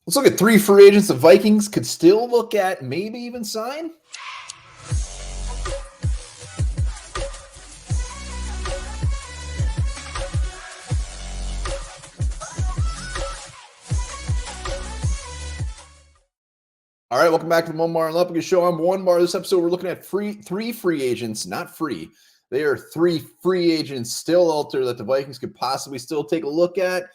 Let's look at 3 free agents the Vikings could still look at, maybe even sign. All right, welcome back to the Onebar and Lupagus show. I'm Onebar. This episode, we're looking at 3 free agents, not free. They are 3 free agents still out there that the Vikings could possibly still take a look at,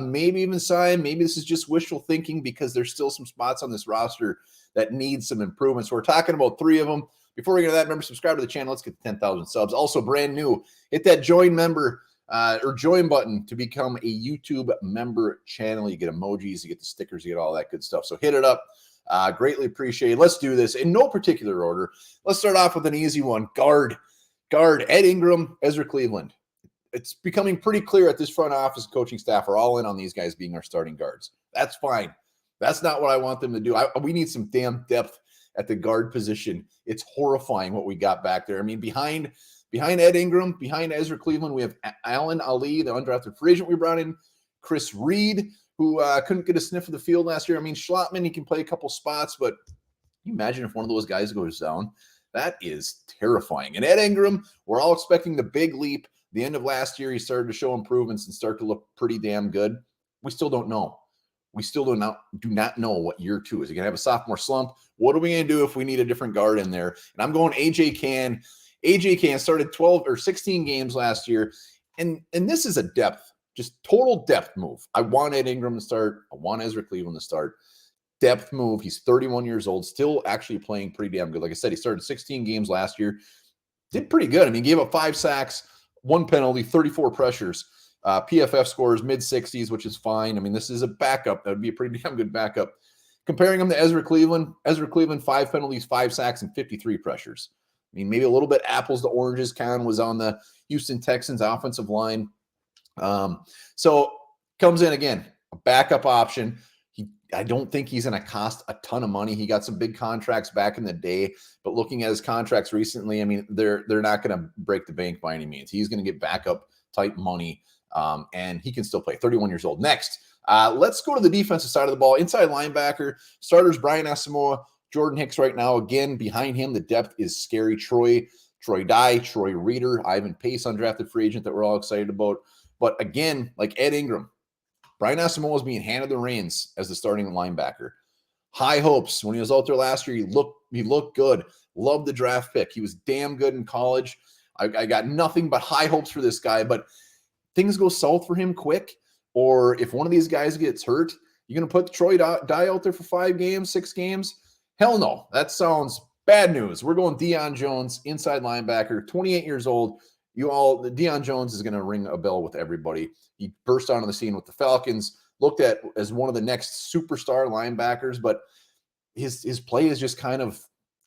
maybe even sign. Maybe this is just wishful thinking because there's still some spots on this roster that need some improvements. So we're talking about 3 of them. Before we get to that, remember, subscribe to the channel. Let's get to 10,000 subs. Also, brand new, hit that join member or join button to become a YouTube member channel. You get emojis, you get the stickers, you get all that good stuff. So hit it up. Greatly appreciated. Let's do this in no particular order. Let's start off with an easy one. Guard, Ed Ingram, Ezra Cleveland. It's becoming pretty clear that this front office coaching staff are all in on these guys being our starting guards. That's fine. That's not what I want them to do. We need some damn depth at the guard position. It's horrifying what we got back there. I mean, behind Ed Ingram, behind Ezra Cleveland, we have Alan Ali, the undrafted free agent we brought in, Chris Reed, who couldn't get a sniff of the field last year. I mean, Schlotman, he can play a couple spots, but can you imagine if one of those guys goes down? That is terrifying. And Ed Ingram, we're all expecting the big leap. The end of last year, he started to show improvements and start to look pretty damn good. We still don't know. We still do not know what year 2 is. He going to have a sophomore slump. What are we going to do if we need a different guard in there? And I'm going A.J. Cann. A.J. Cann started 12 or 16 games last year, and this is a depth. Just total depth move. I want Ed Ingram to start. I want Ezra Cleveland to start. Depth move. He's 31 years old, still actually playing pretty damn good. Like I said, he started 16 games last year. Did pretty good. I mean, gave up 5 sacks, 1 penalty, 34 pressures. PFF scores mid-60s, which is fine. I mean, this is a backup. That would be a pretty damn good backup. Comparing him to Ezra Cleveland, 5 penalties, 5 sacks, and 53 pressures. I mean, maybe a little bit apples to oranges. Cann was on the Houston Texans offensive line. So comes in again, a backup option. I don't think he's going to cost a ton of money. He got some big contracts back in the day, but looking at his contracts recently, I mean, they're not going to break the bank by any means. He's going to get backup type money, and he can still play. 31 years old. Next, let's go to the defensive side of the ball. Inside linebacker, starters Brian Asamoah, Jordan Hicks right now. Again, behind him, the depth is scary. Troy Dye, Troy Reeder, Ivan Pace, undrafted free agent that we're all excited about. But again, like Ed Ingram, Brian Asamoah is being handed the reins as the starting linebacker. High hopes. When he was out there last year, he looked good. Loved the draft pick. He was damn good in college. I got nothing but high hopes for this guy, but things go south for him quick, or if one of these guys gets hurt, you're going to put Troy Dye out there for 5 games, 6 games? Hell no. That sounds bad news. We're going Deion Jones, inside linebacker, 28 years old. Deion Jones is going to ring a bell with everybody. He burst onto the scene with the Falcons, looked at as one of the next superstar linebackers, but his play has just kind of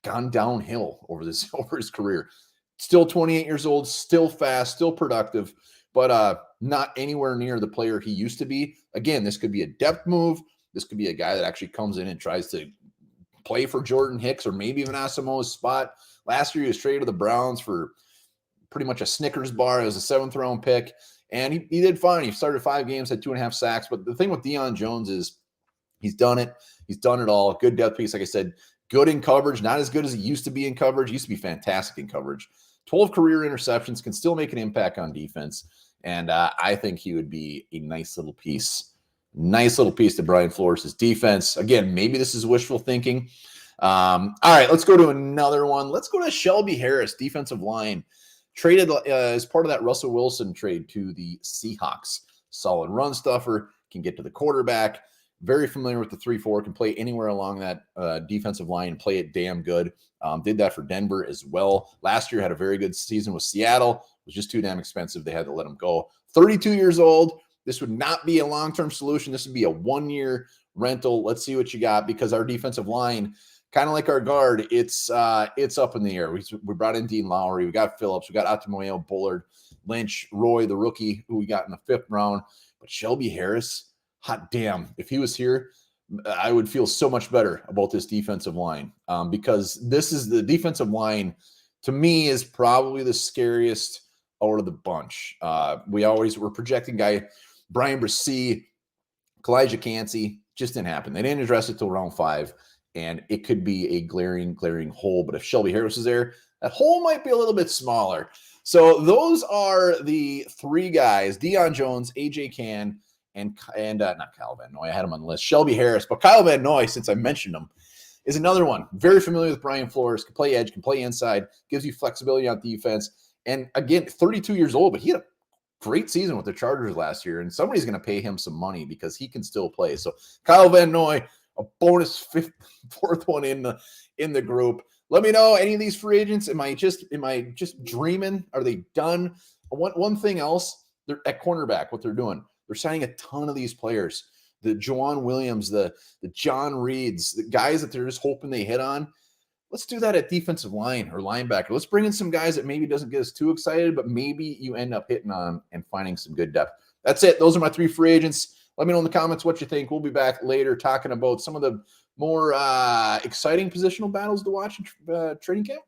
gone downhill over his career. Still 28 years old, still fast, still productive, but not anywhere near the player he used to be. Again, this could be a depth move. This could be a guy that actually comes in and tries to play for Jordan Hicks or maybe even Asamoah's spot. Last year, he was traded to the Browns for pretty much a Snickers bar. It was a 7th round pick, and he did fine. He started 5 games, had 2.5 sacks. But the thing with Deion Jones is he's done it. He's done it all. Good depth piece, like I said. Good in coverage, not as good as he used to be in coverage. He used to be fantastic in coverage. 12 career interceptions, can still make an impact on defense. And I think he would be a nice little piece to Brian Flores' defense. Again, maybe this is wishful thinking. All right, let's go to another one. Let's go to Shelby Harris, defensive line. Traded as part of that Russell Wilson trade to the Seahawks. Solid run stuffer, can get to the quarterback. Very familiar with the 3-4, can play anywhere along that defensive line and play it damn good. Did that for Denver as well. Last year had a very good season with Seattle. It was just too damn expensive. They had to let him go. 32 years old. This would not be a long-term solution. This would be a 1-year rental. Let's see what you got, because our defensive line, kind of like our guard, it's up in the air. We brought in Dean Lowry. We got Phillips. We got Atamoyo, Bullard, Lynch, Roy, the rookie, who we got in the 5th round. But Shelby Harris, hot damn, if he was here, I would feel so much better about this defensive line, because this is the defensive line, to me, is probably the scariest out of the bunch. We're projecting guy Brian Bresee, Kalijah Cansey, Just didn't happen. They didn't address it till round 5, and it could be a glaring hole. But if Shelby Harris is there, that hole might be a little bit smaller. So those are the 3 guys: Deion Jones, AJ Cann, and not Kyle Van Noy. I had him on the list. Shelby Harris, but Kyle Van Noy, since I mentioned him, is another one. Very familiar with Brian Flores. Can play edge, can play inside, gives you flexibility on defense. And again, 32 years old, but he had a great season with the Chargers last year, and somebody's going to pay him some money because he can still play. So Kyle Van Noy, a bonus 4th one in the group. Let me know, any of these free agents, am I just dreaming? Are they done? One thing else, they're at cornerback, what they're doing, they're signing a ton of these players. The Juwan Williams, the John Reeds, the guys that they're just hoping they hit on. Let's do that at defensive line or linebacker. Let's bring in some guys that maybe doesn't get us too excited, but maybe you end up hitting on and finding some good depth. That's it. Those are my 3 free agents. Let me know in the comments what you think. We'll be back later talking about some of the more exciting positional battles to watch in training camp.